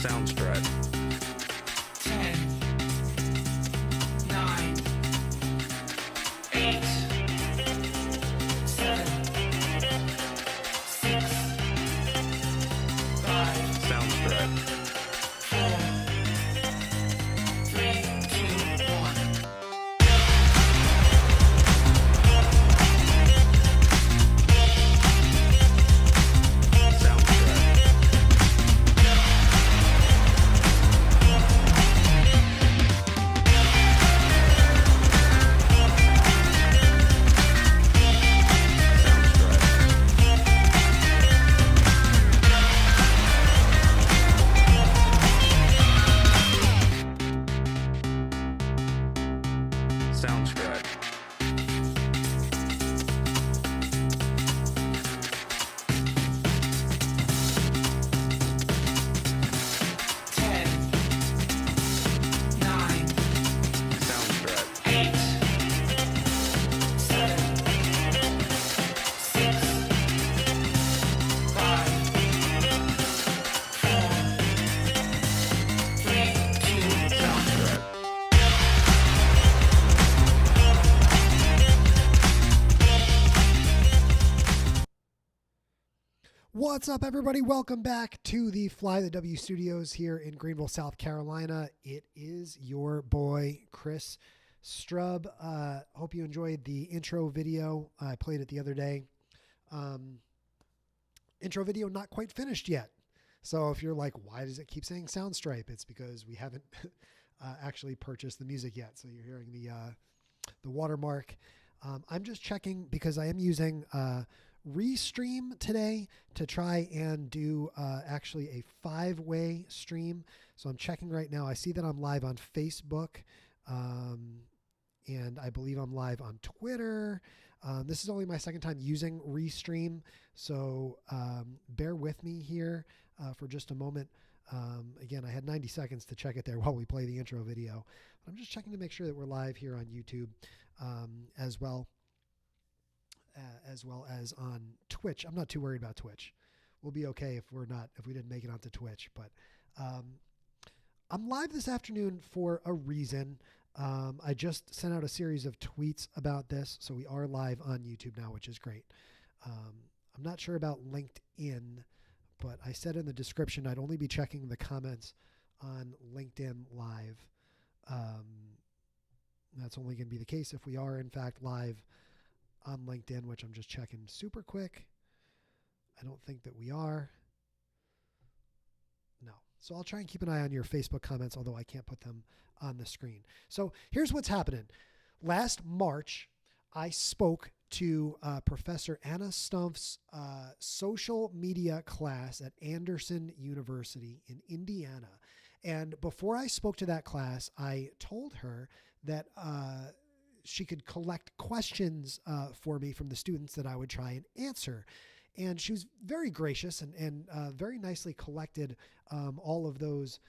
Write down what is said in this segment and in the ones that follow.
Soundstripe. 10, 9, 8, 7, 6, 5, Soundstripe. 4, 3, 2, 1. Soundstripe. 10, 9, Soundstripe. 8, 7, 6, 5, 4, 3, 2, 1. Soundstripe. What's up, everybody? Welcome back to the Fly the W Studios here in Greenville, South Carolina. It is your boy, Chris Strub. Hope you enjoyed the intro video. I played it the other day. Intro video not quite finished yet. So if you're like, why does it keep saying Soundstripe? It's because we haven't actually purchased the music yet. So you're hearing the watermark. I'm just checking because I am using Restream today to try and do actually a 5-way stream. So I'm checking right now. I see that I'm live on Facebook, and I believe I'm live on Twitter. This is only my second time using Restream, so bear with me here for just a moment. Again, I had 90 seconds to check it there while we play the intro video. I'm just checking to make sure that we're live here on YouTube as well as on Twitch. I'm not too worried about Twitch. We'll be okay if we didn't make it onto Twitch. But I'm live this afternoon for a reason. I just sent out a series of tweets about this, so we are live on YouTube now, which is great. I'm not sure about LinkedIn, but I said in the description I'd only be checking the comments on LinkedIn Live. That's only going to be the case if we are, in fact, live on LinkedIn, which I'm just checking super quick. I don't think that we are. No. So I'll try and keep an eye on your Facebook comments, although I can't put them on the screen. So here's what's happening. Last March, I spoke to Professor Anna Stumpf's social media class at Anderson University in Indiana. And before I spoke to that class, I told her that she could collect questions for me from the students that I would try and answer. And she was very gracious and very nicely collected all of those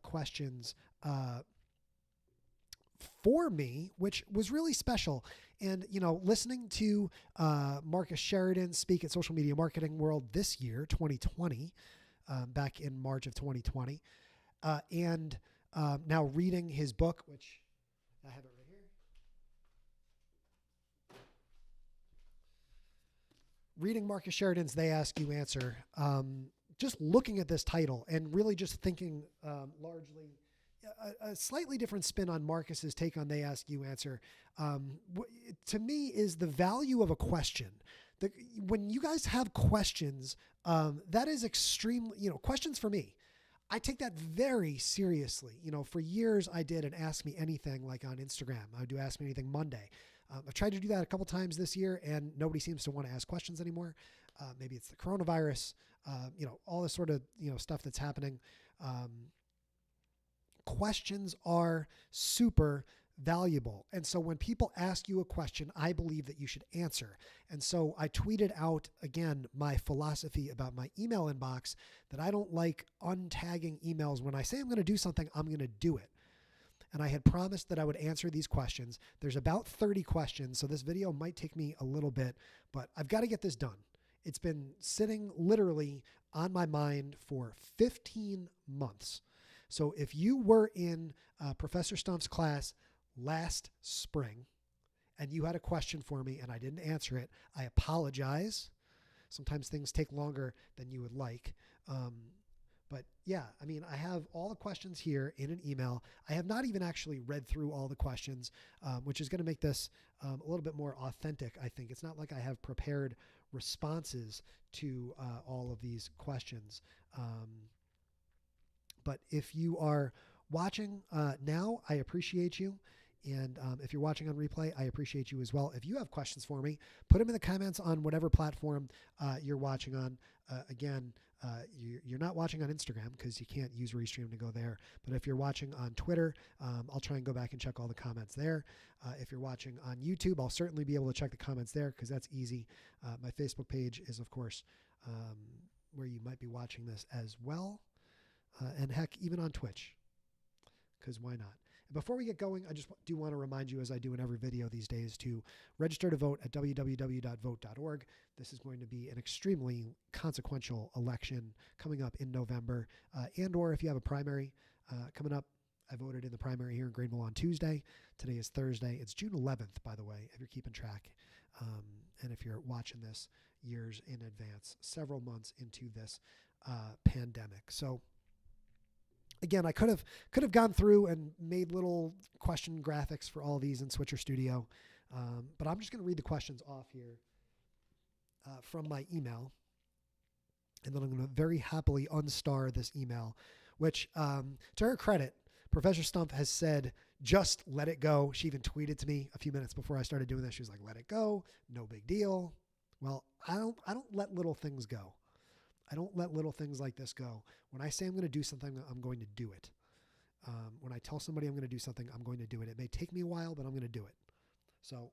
questions for me, which was really special. And, you know, listening to Marcus Sheridan speak at Social Media Marketing World this year, 2020, back in March of 2020, and now reading his book, which I have it right here. Reading Marcus Sheridan's They Ask You Answer, just looking at this title and really just thinking largely a slightly different spin on Marcus's take on They Ask You Answer, to me is the value of a question. When you guys have questions, that is extremely, questions for me, I take that very seriously. For years I did an Ask Me Anything like on Instagram. I would do Ask Me Anything Monday. I've tried to do that a couple times this year, and nobody seems to want to ask questions anymore. Maybe it's the coronavirus, all this sort of, stuff that's happening. Questions are super valuable. And so when people ask you a question, I believe that you should answer. And so I tweeted out, again, my philosophy about my email inbox, that I don't like untagging emails. When I say I'm going to do something, I'm going to do it. And I had promised that I would answer these questions. There's about 30 questions, so this video might take me a little bit, but I've got to get this done. It's been sitting literally on my mind for 15 months. So if you were in Professor Stump's class last spring and you had a question for me and I didn't answer it, I apologize. Sometimes things take longer than you would like. But yeah, I mean, I have all the questions here in an email. I have not even actually read through all the questions, which is going to make this a little bit more authentic, I think. It's not like I have prepared responses to all of these questions. But if you are watching now, I appreciate you. And if you're watching on replay, I appreciate you as well. If you have questions for me, put them in the comments on whatever platform you're watching on. Again, you're not watching on Instagram because you can't use Restream to go there. But if you're watching on Twitter, I'll try and go back and check all the comments there. If you're watching on YouTube, I'll certainly be able to check the comments there because that's easy. My Facebook page is, of course, where you might be watching this as well. And heck, even on Twitch, because why not? Before we get going, I just do want to remind you, as I do in every video these days, to register to vote at www.vote.org. This is going to be an extremely consequential election coming up in November. And or if you have a primary coming up, I voted in the primary here in Greenville on Tuesday. Today is Thursday. It's June 11th, by the way, if you're keeping track. And if you're watching this years in advance, several months into this pandemic. So again, I could have gone through and made little question graphics for all these in Switcher Studio, but I'm just going to read the questions off here from my email, and then I'm going to very happily unstar this email, which, to her credit, Professor Stump has said, just let it go. She even tweeted to me a few minutes before I started doing this. She was like, let it go. No big deal. Well, I don't let little things go. I don't let little things like this go. When I say I'm going to do something, I'm going to do it. When I tell somebody I'm going to do something, I'm going to do it. It may take me a while, but I'm going to do it. So,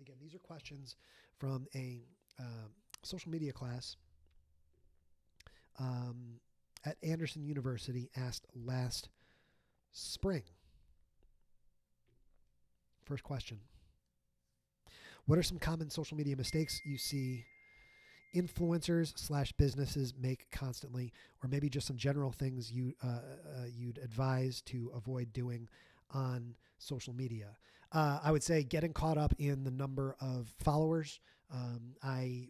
again, these are questions from a social media class at Anderson University asked last spring. First question. What are some common social media mistakes you see influencers/businesses make constantly, or maybe just some general things you'd advise to avoid doing on social media? I would say getting caught up in the number of followers. I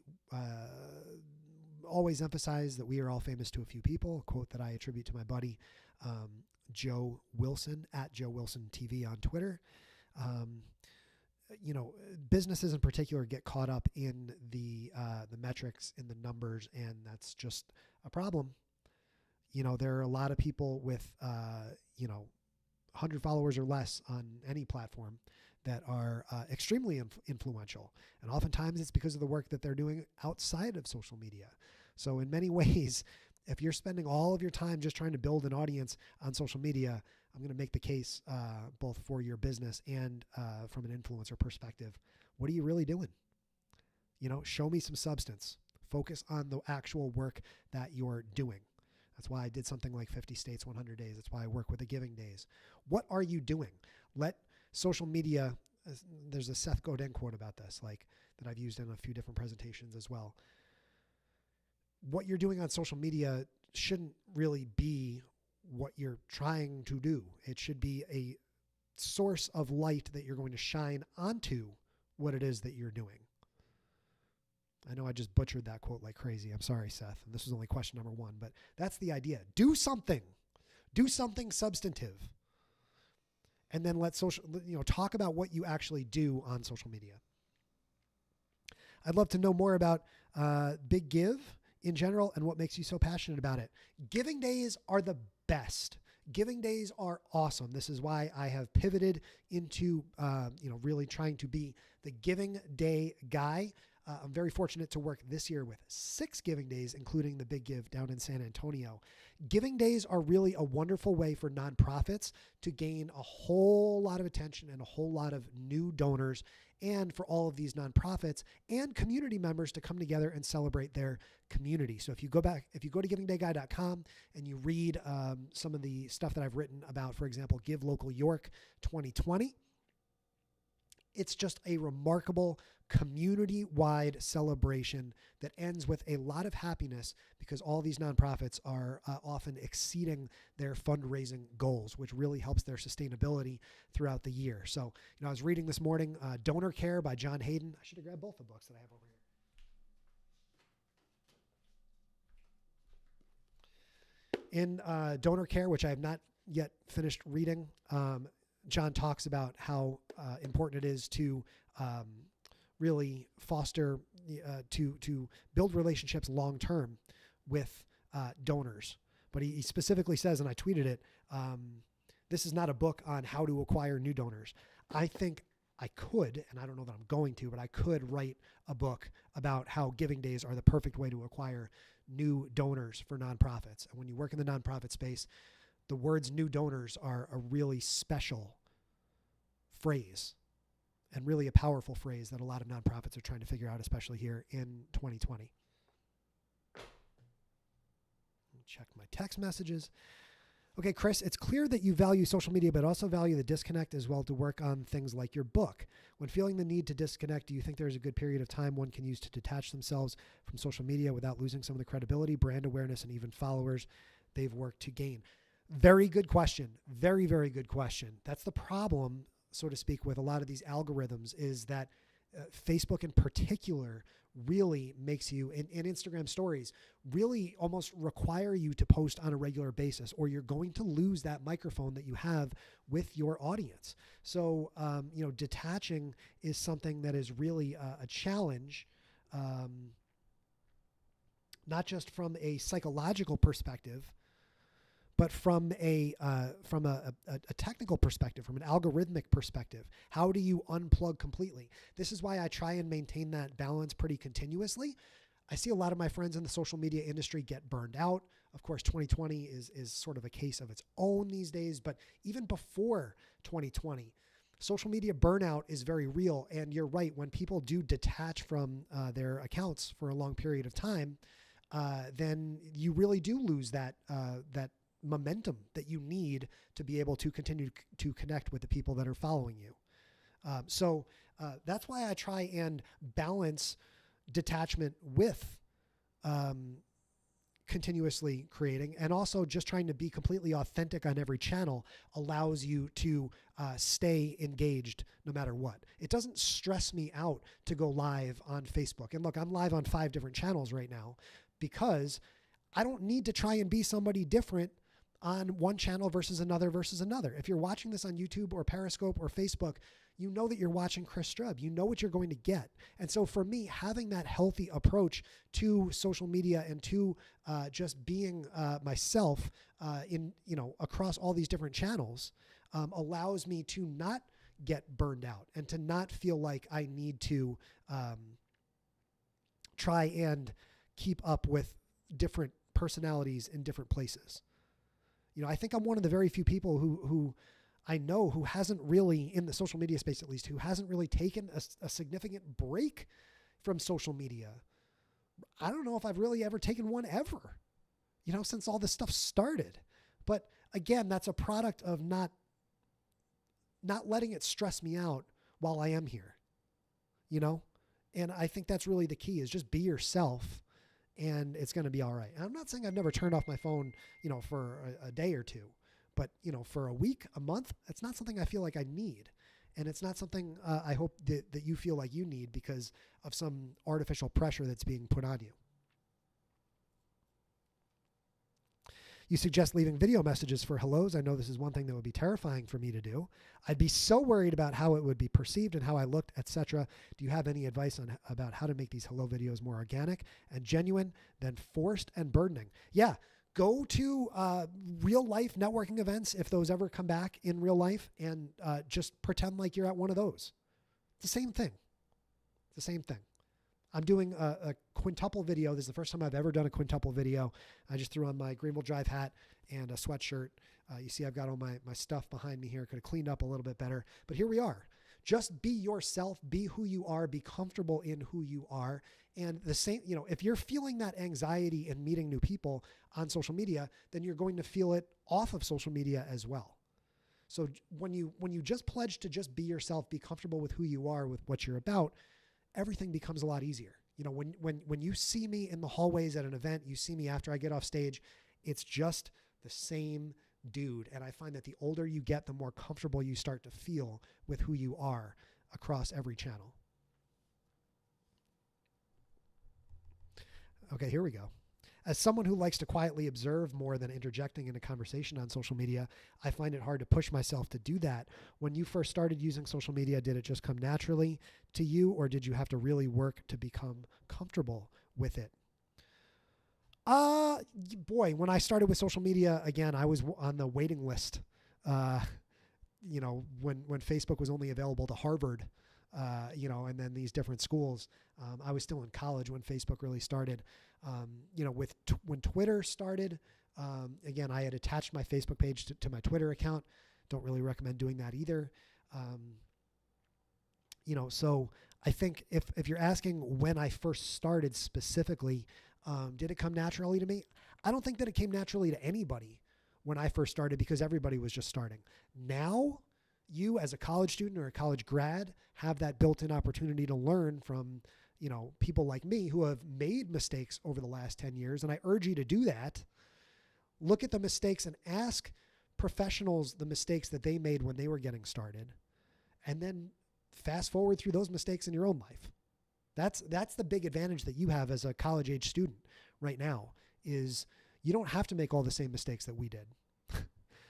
always emphasize that we are all famous to a few people, a quote that I attribute to my buddy Joe Wilson at Joe Wilson TV on Twitter. Businesses in particular get caught up in the metrics, in the numbers, and that's just a problem. There are a lot of people with 100 followers or less on any platform that are extremely influential, and oftentimes it's because of the work that they're doing outside of social media. So in many ways, if you're spending all of your time just trying to build an audience on social media, I'm going to make the case both for your business and from an influencer perspective. What are you really doing? Show me some substance. Focus on the actual work that you're doing. That's why I did something like 50 States, 100 Days. That's why I work with the Giving Days. What are you doing? Let social media, there's a Seth Godin quote about this, that I've used in a few different presentations as well. What you're doing on social media shouldn't really be what you're trying to do. It should be a source of light that you're going to shine onto what it is that you're doing. I know I just butchered that quote like crazy. I'm sorry, Seth. And this was only question number 1, but that's the idea. Do something. Do something substantive. And then talk about what you actually do on social media. I'd love to know more about Big Give in general and what makes you so passionate about it. Giving Days are the best. Giving Days are awesome. This is why I have pivoted into, really trying to be the Giving Day guy. I'm very fortunate to work this year with 6 Giving Days, including the Big Give down in San Antonio. Giving Days are really a wonderful way for nonprofits to gain a whole lot of attention and a whole lot of new donors, and for all of these nonprofits and community members to come together and celebrate their community. So if you go to givingdayguy.com and you read some of the stuff that I've written about, for example, Give Local York 2020, it's just a remarkable community-wide celebration that ends with a lot of happiness because all these nonprofits are often exceeding their fundraising goals, which really helps their sustainability throughout the year. So, I was reading this morning, Donor Care by John Hayden. I should have grabbed both the books that I have over here. In Donor Care, which I have not yet finished reading, John talks about how important it is to really foster, to build relationships long term with donors. But he specifically says, and I tweeted it, this is not a book on how to acquire new donors. I think I could, and I don't know that I'm going to, but I could write a book about how giving days are the perfect way to acquire new donors for nonprofits. And when you work in the nonprofit space, the words new donors are a really special phrase and really a powerful phrase that a lot of nonprofits are trying to figure out, especially here in 2020. Check my text messages. Okay, Chris, it's clear that you value social media, but also value the disconnect as well to work on things like your book. When feeling the need to disconnect, do you think there's a good period of time one can use to detach themselves from social media without losing some of the credibility, brand awareness, and even followers they've worked to gain? Very good question. Very, very good question. That's the problem, so to speak, with a lot of these algorithms is that Facebook in particular really makes you, in Instagram stories, really almost require you to post on a regular basis, or you're going to lose that microphone that you have with your audience. So, detaching is something that is really a challenge, not just from a psychological perspective, but from a technical perspective, from an algorithmic perspective. How do you unplug completely? This is why I try and maintain that balance pretty continuously. I see a lot of my friends in the social media industry get burned out. Of course, 2020 is sort of a case of its own these days, but even before 2020, social media burnout is very real. And you're right, when people do detach from their accounts for a long period of time, then you really do lose that momentum that you need to be able to continue to connect with the people that are following you. So that's why I try and balance detachment with continuously creating, and also just trying to be completely authentic on every channel allows you to stay engaged no matter what. It doesn't stress me out to go live on Facebook. And look, I'm live on 5 different channels right now because I don't need to try and be somebody different on one channel versus another. If you're watching this on YouTube or Periscope or Facebook, you know that you're watching Chris Strub. You know what you're going to get. And so for me, having that healthy approach to social media and to just being myself across all these different channels allows me to not get burned out and to not feel like I need to try and keep up with different personalities in different places. I think I'm one of the very few people who I know who hasn't really, in the social media space at least, who hasn't really taken a significant break from social media. I don't know if I've really ever taken one ever, since all this stuff started. But again, that's a product of not letting it stress me out while I am here, And I think that's really the key, is just be yourself. And it's going to be all right. And I'm not saying I've never turned off my phone, for a day or two, but, for a week, a month, that's not something I feel like I need. And it's not something I hope that you feel like you need because of some artificial pressure that's being put on you. You suggest leaving video messages for hellos. I know this is one thing that would be terrifying for me to do. I'd be so worried about how it would be perceived and how I looked, etc. Do you have any advice about how to make these hello videos more organic and genuine than forced and burdening? Yeah, go to real life networking events if those ever come back in real life, and just pretend like you're at one of those. It's the same thing. It's the same thing. I'm doing a quintuple video. This is the first time I've ever done a quintuple video. I just threw on my Greenville Drive hat and a sweatshirt. You see I've got all my stuff behind me here. Could have cleaned up a little bit better. But here we are. Just be yourself. Be who you are. Be comfortable in who you are. And the same, if you're feeling that anxiety in meeting new people on social media, then you're going to feel it off of social media as well. So when you just pledge to just be yourself, be comfortable with who you are, with what you're about, everything becomes a lot easier. You know, when you see me in the hallways at an event, you see me after I get off stage, it's just the same dude. And I find that the older you get, the more comfortable you start to feel with who you are across every channel. Okay, here we go. As someone who likes to quietly observe more than interjecting in a conversation on social media, I find it hard to push myself to do that. When you first started using social media, did it just come naturally to you, or did you have to really work to become comfortable with it? Boy, when I started with social media, again, I was on the waiting list. You know, when Facebook was only available to Harvard, you know, and then these different schools. I was still in college when Facebook really started. You know, when Twitter started, again, I had attached my Facebook page to my Twitter account. Don't really recommend doing that either. You know, so I think if you're asking when I first started specifically, did it come naturally to me? I don't think that it came naturally to anybody when I first started, because everybody was just starting. Now, you as a college student or a college grad have that built-in opportunity to learn from, you know, people like me who have made mistakes over the last 10 years. And I urge you to do that. Look at the mistakes and ask professionals the mistakes that they made when they were getting started, and then fast forward through those mistakes in your own life. That's the big advantage that you have as a college age student right now, is you don't have to make all the same mistakes that we did.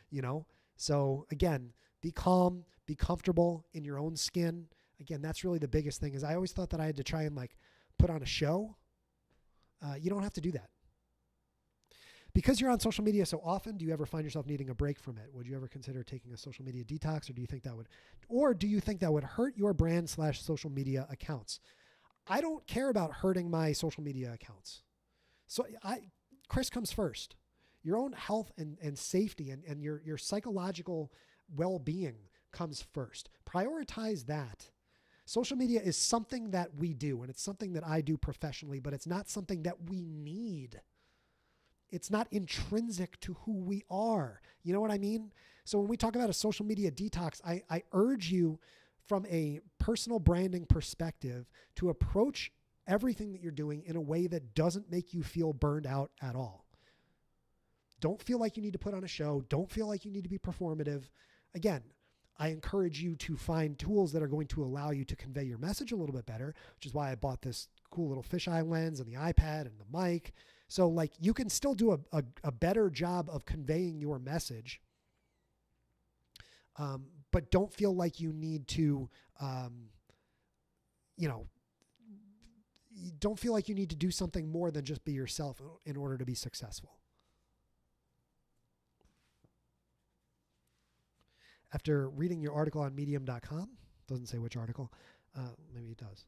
You know? So again, be calm, be comfortable in your own skin. Again, that's really the biggest thing. Is I always thought that I had to try and like put on a show. You don't have to do that. Because you're on social media so often, do you ever find yourself needing a break from it? Would you ever consider taking a social media detox, or do you think that would hurt your brand / social media accounts? I don't care about hurting my social media accounts. So Chris comes first. Your own health and safety and your psychological well-being comes first. Prioritize that. Social media is something that we do, and it's something that I do professionally, but it's not something that we need. It's not intrinsic to who we are. You know what I mean? So when we talk about a social media detox, I urge you from a personal branding perspective to approach everything that you're doing in a way that doesn't make you feel burned out at all. Don't feel like you need to put on a show. Don't feel like you need to be performative. Again, I encourage you to find tools that are going to allow you to convey your message a little bit better, which is why I bought this cool little fisheye lens and the iPad and the mic. So like you can still do a better job of conveying your message, but don't feel like you need to, you know, don't feel like you need to do something more than just be yourself in order to be successful. After reading your article on medium.com, doesn't say which article, maybe it does.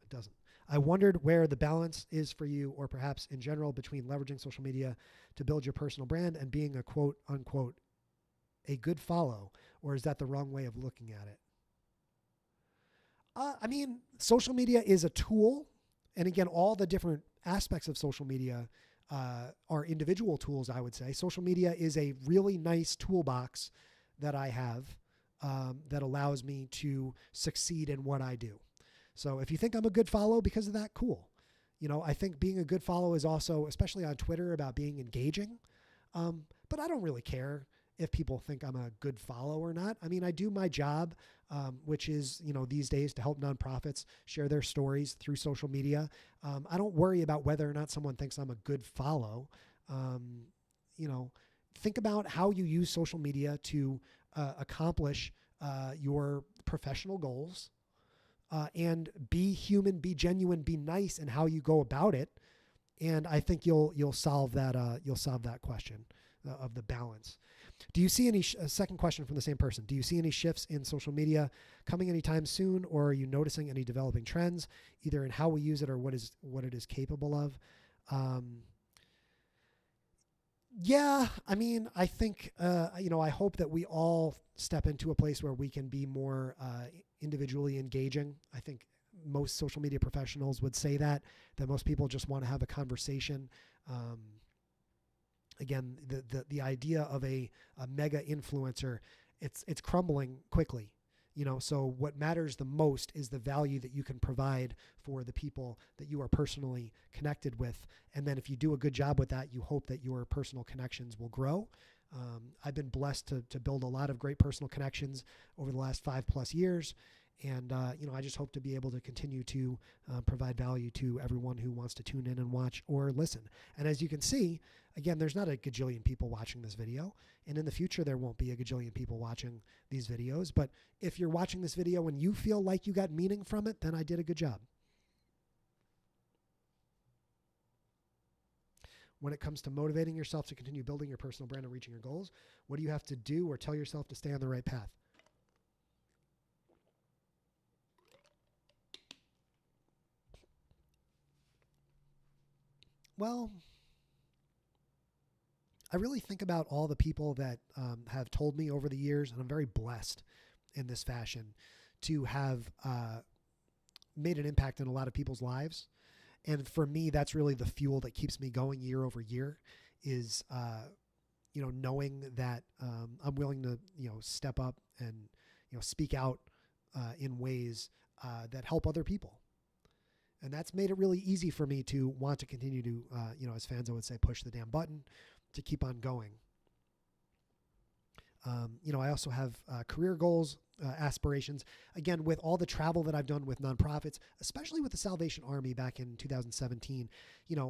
It doesn't. I wondered where the balance is for you, or perhaps in general, between leveraging social media to build your personal brand and being a quote unquote a good follow, or is that the wrong way of looking at it? I mean, social media is a tool. And again, all the different aspects of social media are individual tools, I would say. Social media is a really nice toolbox that I have that allows me to succeed in what I do. So if you think I'm a good follow because of that, cool. You know, I think being a good follow is also, especially on Twitter, about being engaging. But I don't really care if people think I'm a good follow or not. I mean, I do my job, which is, you know, these days to help nonprofits share their stories through social media. I don't worry about whether or not someone thinks I'm a good follow. You know, think about how you use social media to accomplish your professional goals, and be human, be genuine, be nice in how you go about it. And I think you'll solve that question of the balance. Do you see any, second question from the same person, do you see any shifts in social media coming anytime soon, or are you noticing any developing trends, either in how we use it or what it is capable of? Yeah, I mean, I think, you know, I hope that we all step into a place where we can be more individually engaging. I think most social media professionals would say that most people just want to have a conversation. Again, the idea of a mega influencer, it's crumbling quickly. So what matters the most is the value that you can provide for the people that you are personally connected with. And then if you do a good job with that, you hope that your personal connections will grow. I've been blessed to build a lot of great personal connections over the last 5+ years. And, I just hope to be able to continue to provide value to everyone who wants to tune in and watch or listen. And as you can see, again, there's not a gajillion people watching this video. And in the future, there won't be a gajillion people watching these videos. But if you're watching this video and you feel like you got meaning from it, then I did a good job. When it comes to motivating yourself to continue building your personal brand and reaching your goals, what do you have to do or tell yourself to stay on the right path? Well, I really think about all the people that have told me over the years, and I'm very blessed in this fashion to have made an impact in a lot of people's lives. And for me, that's really the fuel that keeps me going year over year is, knowing that I'm willing to, step up and, speak out in ways that help other people. And that's made it really easy for me to want to continue to, as fans, I would say, push the damn button to keep on going. I also have career goals, aspirations. Again, with all the travel that I've done with nonprofits, especially with the Salvation Army back in 2017,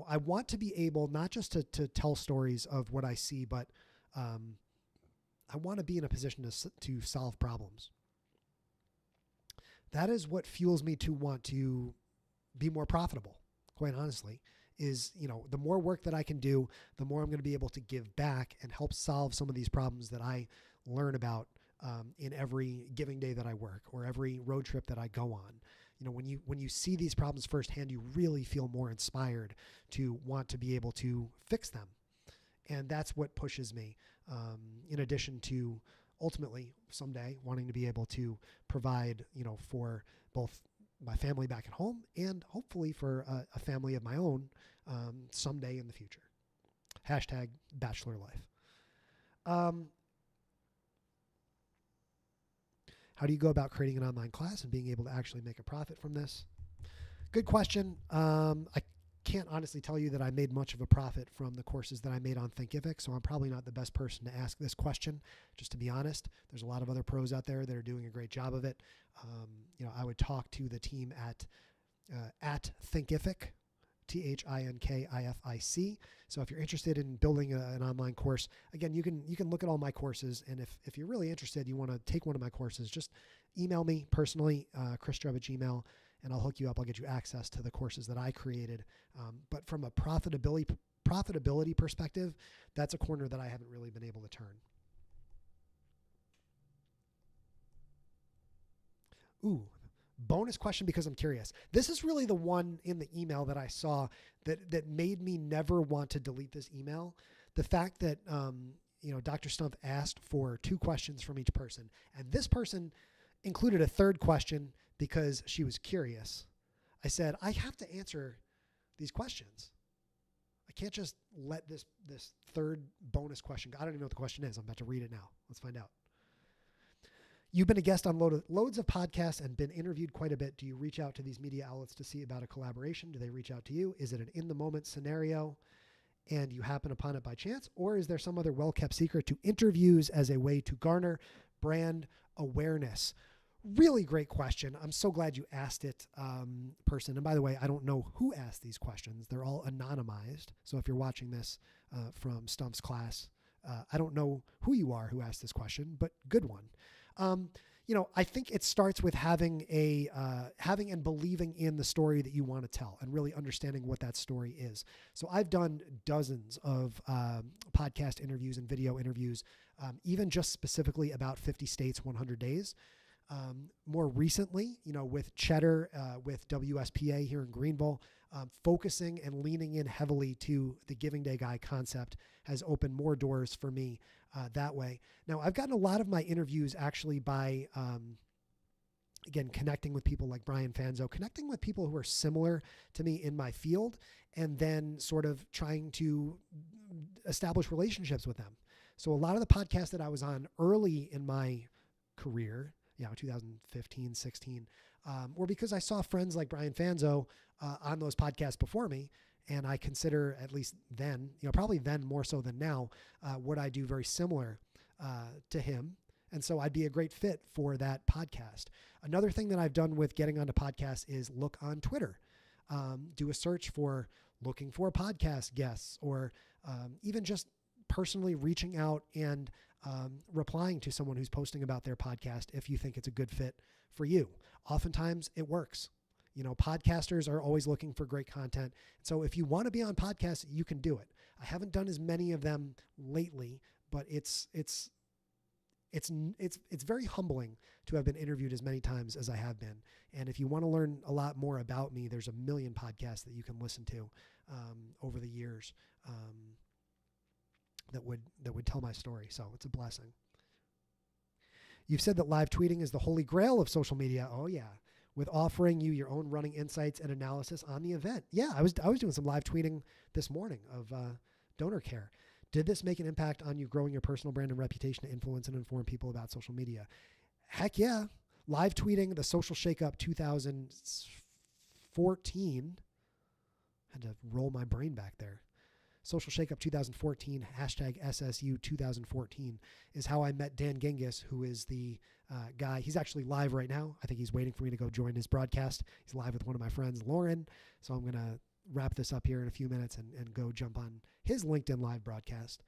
I want to be able not just to tell stories of what I see, but I want to be in a position to solve problems. That is what fuels me to want to be more profitable, quite honestly, is, the more work that I can do, the more I'm going to be able to give back and help solve some of these problems that I learn about in every giving day that I work or every road trip that I go on. When you see these problems firsthand, you really feel more inspired to want to be able to fix them. And that's what pushes me, in addition to ultimately someday wanting to be able to provide, for both my family back at home and hopefully for a family of my own someday in the future. Hashtag bachelor life. How do you go about creating an online class and being able to actually make a profit from this? Good question. I can't honestly tell you that I made much of a profit from the courses that I made on Thinkific, so I'm probably not the best person to ask this question, just to be honest. There's a lot of other pros out there that are doing a great job of it. I would talk to the team at Thinkific, Thinkific. So if you're interested in building an online course, again, you can look at all my courses, and if you're really interested, you want to take one of my courses, just email me personally, chrisdrub@gmail.com, and I'll hook you up. I'll get you access to the courses that I created. But from a profitability perspective, that's a corner that I haven't really been able to turn. Ooh, bonus question because I'm curious. This is really the one in the email that I saw that made me never want to delete this email. The fact that, Dr. Stumpf asked for 2 questions from each person, and this person included a 3rd question because she was curious. I said, I have to answer these questions. I can't just let this 3rd bonus question go. I don't even know what the question is. I'm about to read it now. Let's find out. You've been a guest on loads of podcasts and been interviewed quite a bit. Do you reach out to these media outlets to see about a collaboration? Do they reach out to you? Is it an in-the-moment scenario and you happen upon it by chance? Or is there some other well-kept secret to interviews as a way to garner brand awareness? Really great question. I'm so glad you asked it, person. And by the way, I don't know who asked these questions. They're all anonymized. So if you're watching this from Stumpf's class, I don't know who you are who asked this question, but good one. I think it starts with having and believing in the story that you want to tell and really understanding what that story is. So I've done dozens of podcast interviews and video interviews, even just specifically about 50 states, 100 days. More recently, with Cheddar, with WSPA here in Greenville, focusing and leaning in heavily to the Giving Day Guy concept has opened more doors for me that way. Now, I've gotten a lot of my interviews actually by, again, connecting with people like Brian Fanzo, connecting with people who are similar to me in my field, and then sort of trying to establish relationships with them. So a lot of the podcasts that I was on early in my career, 2015, 16, or because I saw friends like Brian Fanzo on those podcasts before me. And I consider, at least then, probably then more so than now, what I do very similar to him. And so I'd be a great fit for that podcast. Another thing that I've done with getting onto podcasts is look on Twitter, do a search for looking for podcast guests, or even just personally reaching out and replying to someone who's posting about their podcast if you think it's a good fit for you. Oftentimes it works. Podcasters are always looking for great content. So if you want to be on podcasts, you can do it. I haven't done as many of them lately, but it's very humbling to have been interviewed as many times as I have been. And if you want to learn a lot more about me, there's a million podcasts that you can listen to over the years that would tell my story. So it's a blessing. You've said that live tweeting is the holy grail of social media. Oh yeah. With offering you your own running insights and analysis on the event. Yeah, I was doing some live tweeting this morning of donor care. Did this make an impact on you growing your personal brand and reputation to influence and inform people about social media? Heck yeah. Live tweeting the Social Shakeup 2014. Had to roll my brain back there. Social Shakeup 2014, hashtag SSU 2014 is how I met Dan Genghis, who is the guy. He's actually live right now. I think he's waiting for me to go join his broadcast. He's live with one of my friends, Lauren. So I'm going to wrap this up here in a few minutes and go jump on his LinkedIn live broadcast.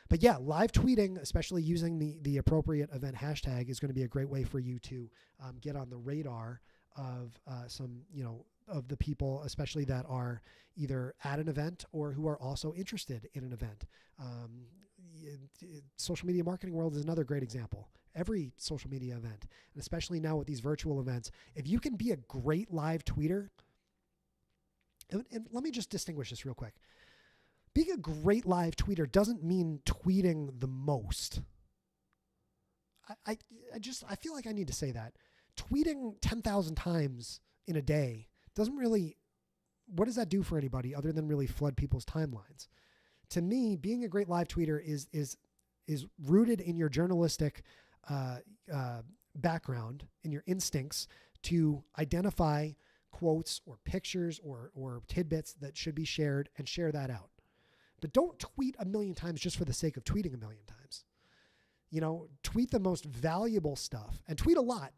But yeah, live tweeting, especially using the appropriate event hashtag, is going to be a great way for you to get on the radar of some, of the people, especially that are either at an event or who are also interested in an event. Social media marketing world is another great example. Every social media event, and especially now with these virtual events, if you can be a great live tweeter, and let me just distinguish this real quick. Being a great live tweeter doesn't mean tweeting the most. I feel like I need to say that. Tweeting 10,000 times in a day doesn't really, what does that do for anybody other than really flood people's timelines? To me, being a great live tweeter is rooted in your journalistic background, in your instincts to identify quotes or pictures or tidbits that should be shared and share that out. But don't tweet a million times just for the sake of tweeting a million times. Tweet the most valuable stuff and tweet a lot.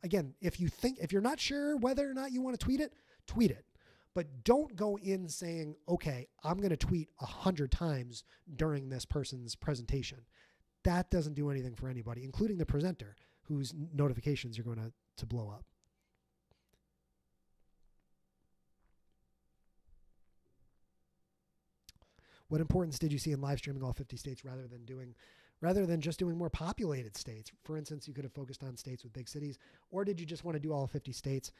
Again, if you're not sure whether or not you want to tweet it. But don't go in saying, okay, I'm going to tweet 100 times during this person's presentation. That doesn't do anything for anybody, including the presenter, whose notifications you're going to blow up. What importance did you see in live streaming all 50 states rather than just doing more populated states? For instance, you could have focused on states with big cities, or did you just want to do all 50 states?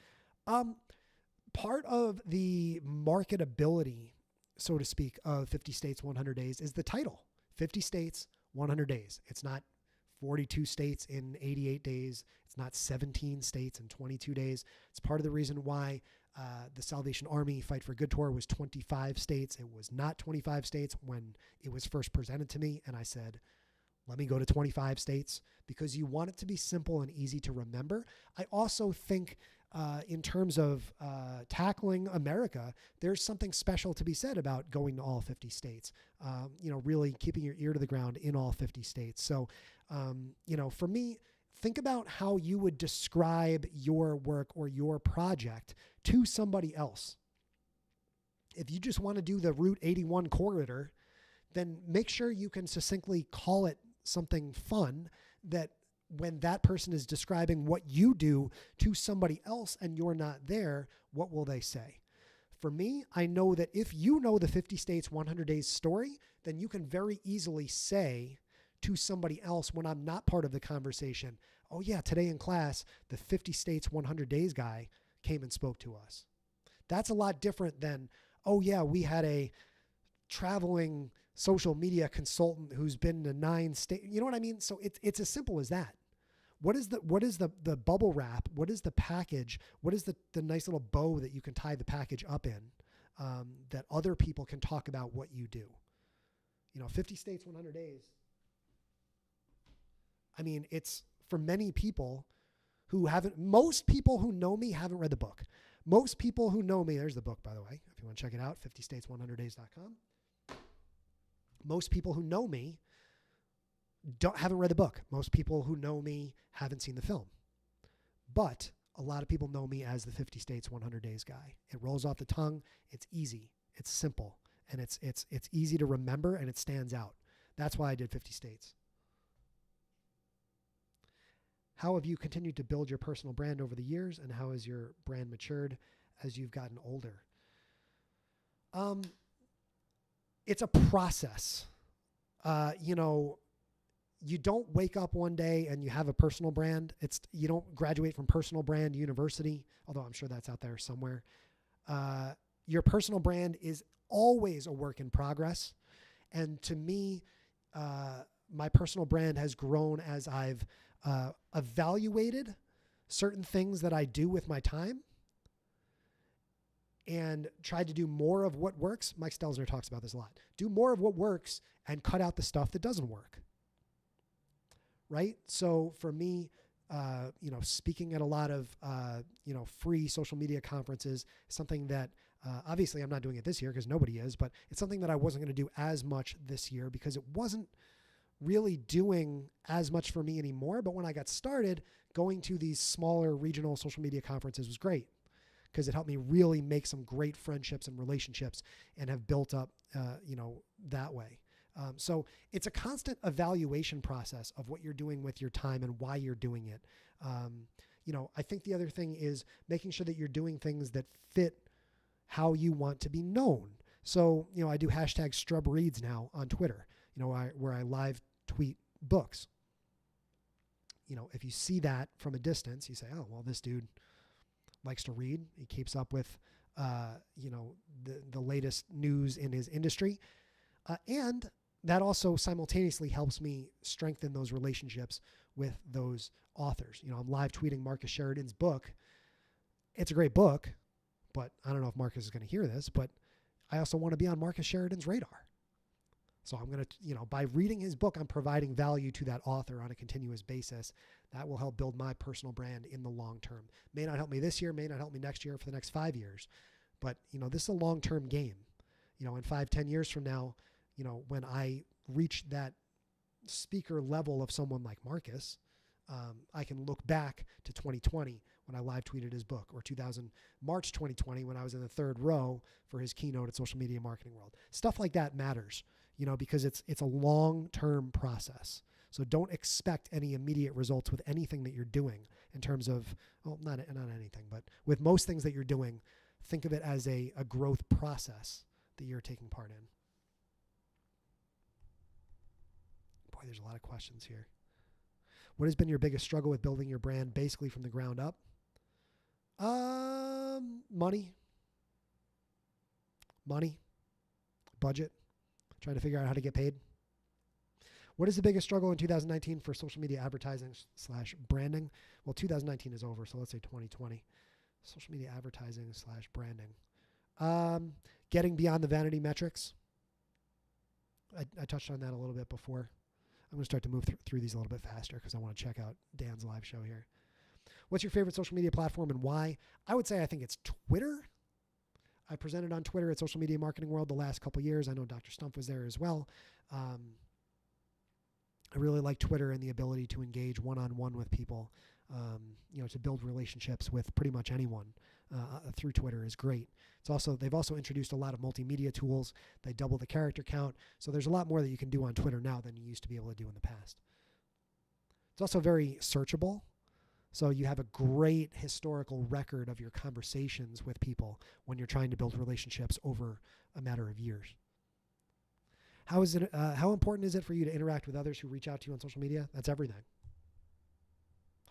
Part of the marketability, so to speak, of 50 states, 100 days is the title. 50 states, 100 days. It's not 42 states in 88 days. It's not 17 states in 22 days. It's part of the reason why the Salvation Army Fight for Good tour was 25 states. It was not 25 states when it was first presented to me. And I said, let me go to 25 states, because you want it to be simple and easy to remember. I also think in terms of tackling America, there's something special to be said about going to all 50 states, really keeping your ear to the ground in all 50 states. So, for me, think about how you would describe your work or your project to somebody else. If you just want to do the Route 81 corridor, then make sure you can succinctly call it something fun that when that person is describing what you do to somebody else and you're not there, what will they say? For me, I know that if you know the 50 States 100 Days story, then you can very easily say to somebody else when I'm not part of the conversation, oh yeah, today in class, the 50 States 100 Days guy came and spoke to us. That's a lot different than, oh yeah, we had a traveling social media consultant who's been to 9 states. You know what I mean? So it's as simple as that. What is the bubble wrap? What is the package? What is the nice little bow that you can tie the package up in that other people can talk about what you do? 50 States, 100 Days. I mean, it's for many people most people who know me haven't read the book. Most people who know me, there's the book, by the way, if you want to check it out, 50states100days.com. Most people who know me haven't read the book. Most people who know me haven't seen the film. But a lot of people know me as the 50 States 100 Days guy. It rolls off the tongue. It's easy. It's simple. And it's easy to remember, and it stands out. That's why I did 50 States. How have you continued to build your personal brand over the years, and how has your brand matured as you've gotten older? It's a process. You don't wake up one day and you have a personal brand. You don't graduate from personal brand university, although I'm sure that's out there somewhere. Your personal brand is always a work in progress. And to me, my personal brand has grown as I've evaluated certain things that I do with my time and tried to do more of what works. Mike Stelzner talks about this a lot. Do more of what works and cut out the stuff that doesn't work. Right? So for me, speaking at a lot of, free social media conferences, something that obviously I'm not doing it this year because nobody is, but it's something that I wasn't going to do as much this year because it wasn't really doing as much for me anymore. But when I got started, going to these smaller regional social media conferences was great because it helped me really make some great friendships and relationships and have built up, that way. So it's a constant evaluation process of what you're doing with your time and why you're doing it. I think the other thing is making sure that you're doing things that fit how you want to be known. So, I do hashtag Strub Reads now on Twitter, where I live tweet books. If you see that from a distance, you say, oh, well, this dude likes to read. He keeps up with, the latest news in his industry. And that also simultaneously helps me strengthen those relationships with those authors. I'm live tweeting Marcus Sheridan's book. It's a great book, but I don't know if Marcus is going to hear this, but I also want to be on Marcus Sheridan's radar. So I'm going to, by reading his book, I'm providing value to that author on a continuous basis. That will help build my personal brand in the long term. May not help me this year, may not help me next year for the next 5 years. But, this is a long-term game. In 5-10 years from now, when I reach that speaker level of someone like Marcus, I can look back to 2020 when I live tweeted his book, or March 2020 when I was in the third row for his keynote at Social Media Marketing World. Stuff like that matters, because it's a long-term process. So don't expect any immediate results with anything that you're doing in terms of, not anything, but with most things that you're doing, think of it as a growth process that you're taking part in. Boy, there's a lot of questions here. What has been your biggest struggle with building your brand basically from the ground up? Money, budget, trying to figure out how to get paid. What is the biggest struggle in 2019 for social media advertising / branding? Well, 2019 is over, so let's say 2020. Social media advertising / branding. Getting beyond the vanity metrics. I touched on that a little bit before. I'm going to start to move through these a little bit faster because I want to check out Dan's live show here. What's your favorite social media platform and why? I would say I think it's Twitter. I presented on Twitter at Social Media Marketing World the last couple of years. I know Dr. Stumpf was there as well. I really like Twitter and the ability to engage one-on-one with people, to build relationships with pretty much anyone through Twitter is great. They've also introduced a lot of multimedia tools. They double the character count. So there's a lot more that you can do on Twitter now than you used to be able to do in the past. It's also very searchable. So you have a great historical record of your conversations with people when you're trying to build relationships over a matter of years. How important is it for you to interact with others who reach out to you on social media? That's everything.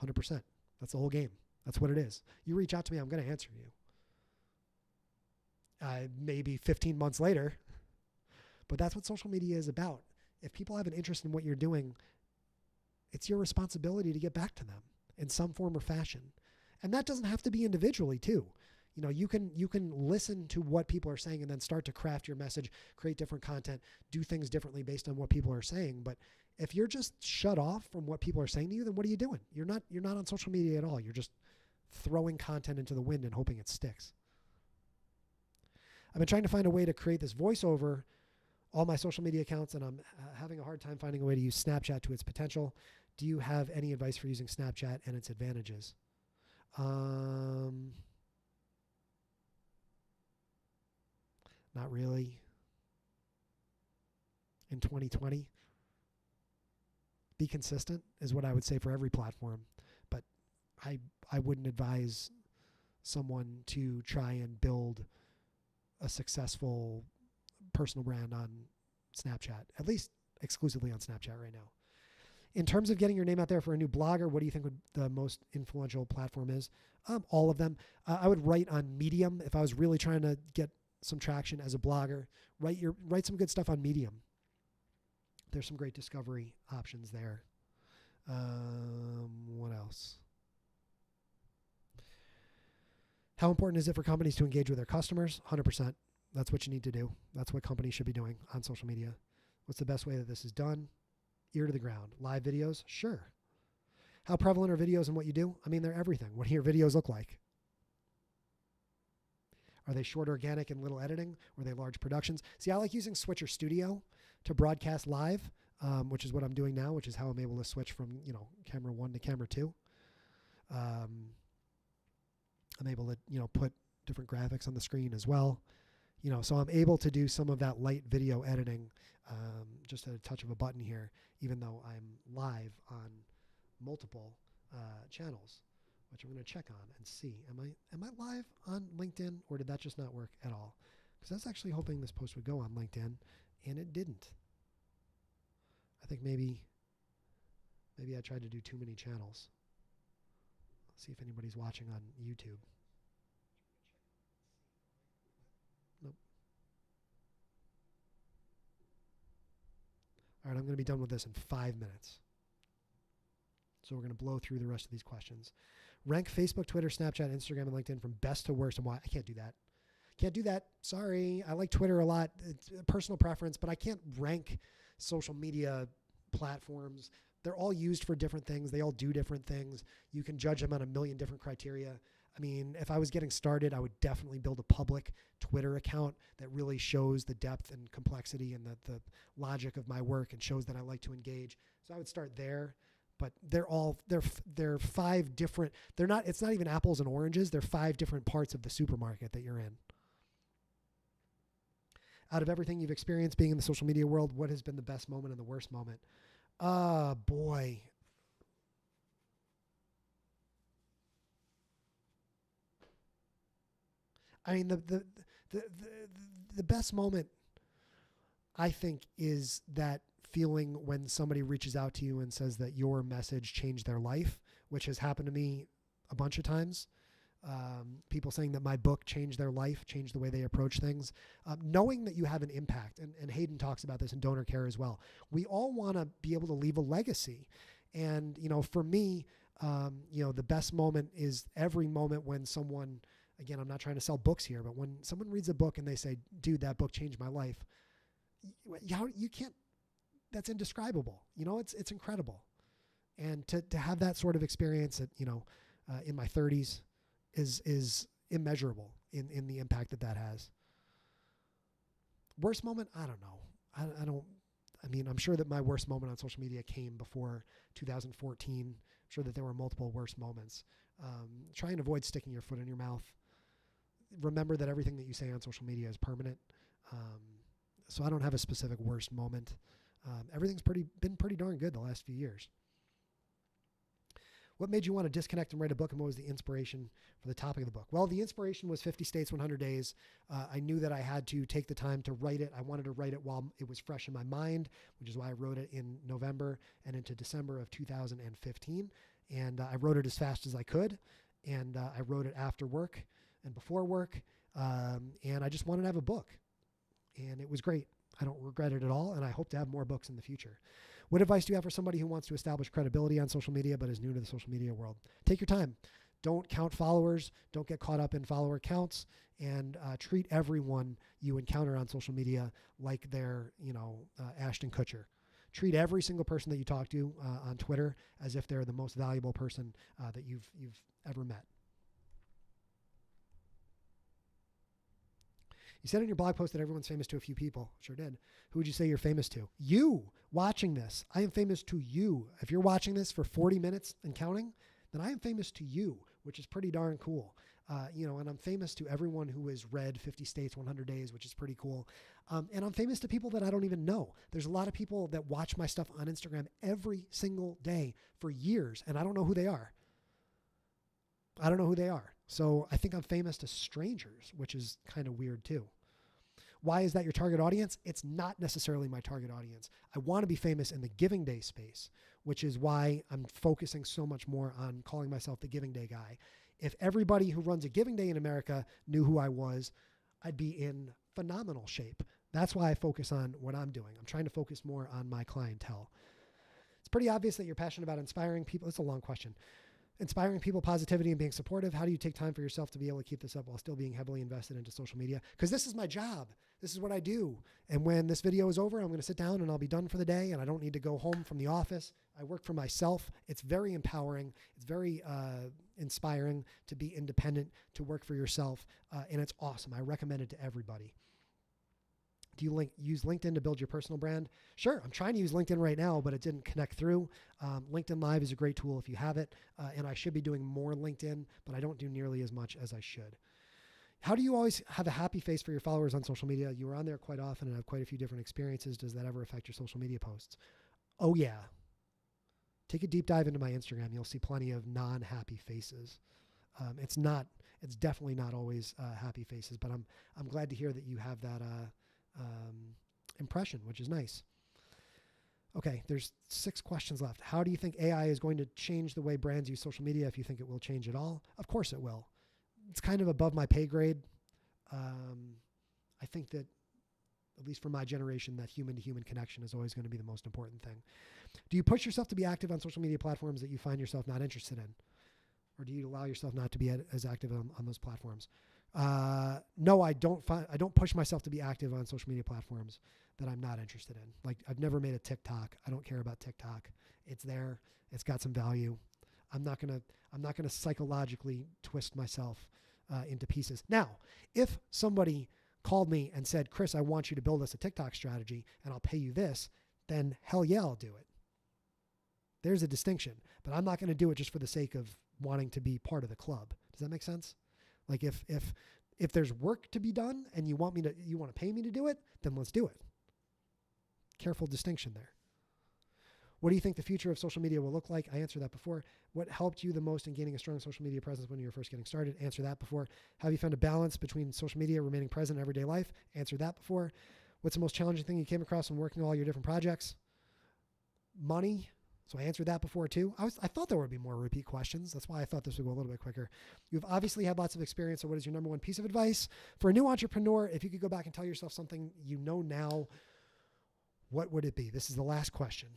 100%. That's the whole game. That's what it is. You reach out to me, I'm going to answer you. Maybe 15 months later, but that's what social media is about. If people have an interest in what you're doing, it's your responsibility to get back to them in some form or fashion. And that doesn't have to be individually too. You can listen to what people are saying and then start to craft your message, create different content, do things differently based on what people are saying. But if you're just shut off from what people are saying to you, then what are you doing? You're not on social media at all. You're just throwing content into the wind and hoping it sticks. I've been trying to find a way to create this voiceover all my social media accounts, and I'm having a hard time finding a way to use Snapchat to its potential. Do you have any advice for using Snapchat and its advantages? Not really. In 2020, be consistent is what I would say for every platform, but I wouldn't advise someone to try and build a successful personal brand on Snapchat, at least exclusively on Snapchat right now. In terms of getting your name out there for a new blogger, what do you think the most influential platform is? All of them. I would write on Medium if I was really trying to get some traction as a blogger. Write some good stuff on Medium. There's some great discovery options there. What else? How important is it for companies to engage with their customers? 100%. That's what you need to do. That's what companies should be doing on social media. What's the best way that this is done? Ear to the ground. Live videos? Sure. How prevalent are videos in what you do? I mean, they're everything. What do your videos look like? Are they short, organic, and little editing? Or are they large productions? See, I like using Switcher Studio to broadcast live, which is what I'm doing now, which is how I'm able to switch from, camera 1 to camera 2. I'm able to, put different graphics on the screen as well. So I'm able to do some of that light video editing just at a touch of a button here, even though I'm live on multiple channels, which I'm going to check on and see. Am I live on LinkedIn, or did that just not work at all? Because I was actually hoping this post would go on LinkedIn, and it didn't. I think maybe I tried to do too many channels. Let's see if anybody's watching on YouTube. Nope. All right, I'm going to be done with this in 5 minutes. So we're going to blow through the rest of these questions. Rank Facebook, Twitter, Snapchat, Instagram, and LinkedIn from best to worst, and why. I can't do that. Can't do that. Sorry. I like Twitter a lot. It's a personal preference, but I can't rank social media platforms. They're all used for different things. They all do different things. You can judge them on a million different criteria. I mean, if I was getting started, I would definitely build a public Twitter account that really shows the depth and complexity and the logic of my work and shows that I like to engage. So I would start there. But they're 5 different. It's not even apples and oranges. They're 5 different parts of the supermarket that you're in. Out of everything you've experienced being in the social media world, what has been the best moment and the worst moment? Boy. I mean, the best moment, I think, is that feeling when somebody reaches out to you and says that your message changed their life, which has happened to me a bunch of times. People saying that my book changed their life, changed the way they approach things. Knowing that you have an impact, and Hayden talks about this in Donor Care as well. We all want to be able to leave a legacy. And, for me, the best moment is every moment when someone, again, I'm not trying to sell books here, but when someone reads a book and they say, dude, that book changed my life, you can't, that's indescribable. It's incredible. And to have that sort of experience at, in my 30s is immeasurable in the impact that has. Worst moment? I don't know. I'm sure that my worst moment on social media came before 2014. I'm sure that there were multiple worst moments. Try and avoid sticking your foot in your mouth. Remember that everything that you say on social media is permanent. So I don't have a specific worst moment. Everything's been pretty darn good the last few years. What made you want to disconnect and write a book, and what was the inspiration for the topic of the book? Well, the inspiration was 50 States, 100 Days. I knew that I had to take the time to write it. I wanted to write it while it was fresh in my mind, which is why I wrote it in November and into December of 2015. And I wrote it as fast as I could. And I wrote it after work and before work. And I just wanted to have a book. And it was great. I don't regret it at all, and I hope to have more books in the future. What advice do you have for somebody who wants to establish credibility on social media but is new to the social media world? Take your time. Don't count followers. Don't get caught up in follower counts, and treat everyone you encounter on social media like they're, Ashton Kutcher. Treat every single person that you talk to on Twitter as if they're the most valuable person that you've ever met. You said in your blog post that everyone's famous to a few people. Sure did. Who would you say you're famous to? You watching this. I am famous to you. If you're watching this for 40 minutes and counting, then I am famous to you, which is pretty darn cool. And I'm famous to everyone who has read 50 States, 100 Days, which is pretty cool. And I'm famous to people that I don't even know. There's a lot of people that watch my stuff on Instagram every single day for years, and I don't know who they are. So I think I'm famous to strangers, which is kind of weird too. Why is that your target audience? It's not necessarily my target audience. I want to be famous in the Giving Day space, which is why I'm focusing so much more on calling myself the Giving Day guy. If everybody who runs a Giving Day in America knew who I was, I'd be in phenomenal shape. That's why I focus on what I'm doing. I'm trying to focus more on my clientele. It's pretty obvious that you're passionate about inspiring people. It's a long question. Inspiring people, positivity, and being supportive. How do you take time for yourself to be able to keep this up while still being heavily invested into social media? Because this is my job. This is what I do. And when this video is over, I'm going to sit down and I'll be done for the day, and I don't need to go home from the office. I work for myself. It's very empowering. It's very inspiring to be independent, to work for yourself, and it's awesome. I recommend it to everybody. Do you use LinkedIn to build your personal brand? Sure. I'm trying to use LinkedIn right now, but it didn't connect through. LinkedIn Live is a great tool if you have it. And I should be doing more LinkedIn, but I don't do nearly as much as I should. How do you always have a happy face for your followers on social media? You are on there quite often and have quite a few different experiences. Does that ever affect your social media posts? Oh yeah. Take a deep dive into my Instagram. You'll see plenty of non-happy faces. It's definitely not always happy faces, but I'm glad to hear that you have that impression, which is nice. Okay, there's 6 questions left. How do you think AI is going to change the way brands use social media, if you think it will change at all? Of course it will. It's kind of above my pay grade. I think that, at least for my generation, that human-to-human connection is always going to be the most important thing. Do you push yourself to be active on social media platforms that you find yourself not interested in? Or do you allow yourself not to be as active on those platforms? No, I don't push myself to be active on social media platforms that I'm not interested in. Like, I've never made a TikTok. I don't care about TikTok. It's there. It's got some value. I'm not gonna psychologically twist myself into pieces. Now, if somebody called me and said, Chris, I want you to build us a TikTok strategy and I'll pay you this, then hell yeah, I'll do it. There's a distinction, but I'm not going to do it just for the sake of wanting to be part of the club. Does that make sense? Like, if there's work to be done and you want to pay me to do it, then let's do it. Careful distinction there. What do you think the future of social media will look like? I answered that before. What helped you the most in gaining a strong social media presence when you were first getting started? Answer that before. Have you found a balance between social media remaining present in everyday life? Answer that before. What's the most challenging thing you came across when working all your different projects? Money. So I answered that before too. I thought there would be more repeat questions. That's why I thought this would go a little bit quicker. You've obviously had lots of experience. So what is your number one piece of advice for a new entrepreneur? If you could go back and tell yourself something you know now, what would it be? This is the last question.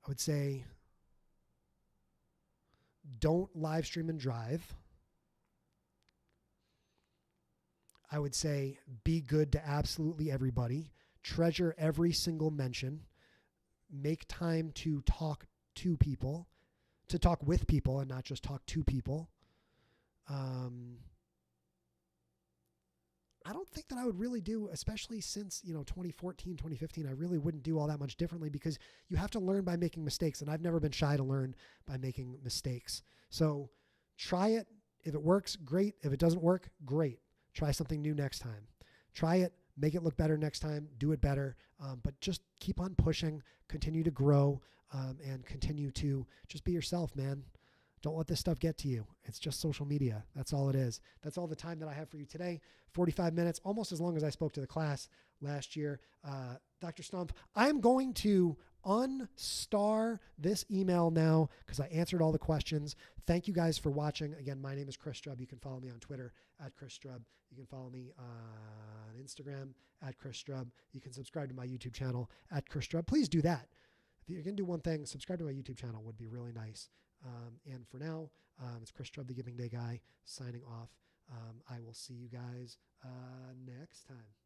I would say, don't live stream and drive. I would say, be good to absolutely everybody. Treasure every single mention. Make time to talk to people, to talk with people and not just talk to people. I don't think that I would really do, especially since, 2014, 2015, I really wouldn't do all that much differently because you have to learn by making mistakes. And I've never been shy to learn by making mistakes. So try it. If it works, great. If it doesn't work, great. Try something new next time. Try it, make it look better next time, do it better. But just keep on pushing, continue to grow, and continue to just be yourself, man. Don't let this stuff get to you. It's just social media. That's all it is. That's all the time that I have for you today. 45 minutes, almost as long as I spoke to the class last year. Dr. Stumpf, I'm going to unstar this email now because I answered all the questions. Thank you guys for watching. Again, my name is Chris Strub. You can follow me on Twitter at Chris Strub. You can follow me on Instagram at Chris Strub. You can subscribe to my YouTube channel at Chris Strub. Please do that. if you can do one thing, subscribe to my YouTube channel would be really nice. And for now, it's Chris Chubb, the Giving Day Guy, signing off. I will see you guys next time.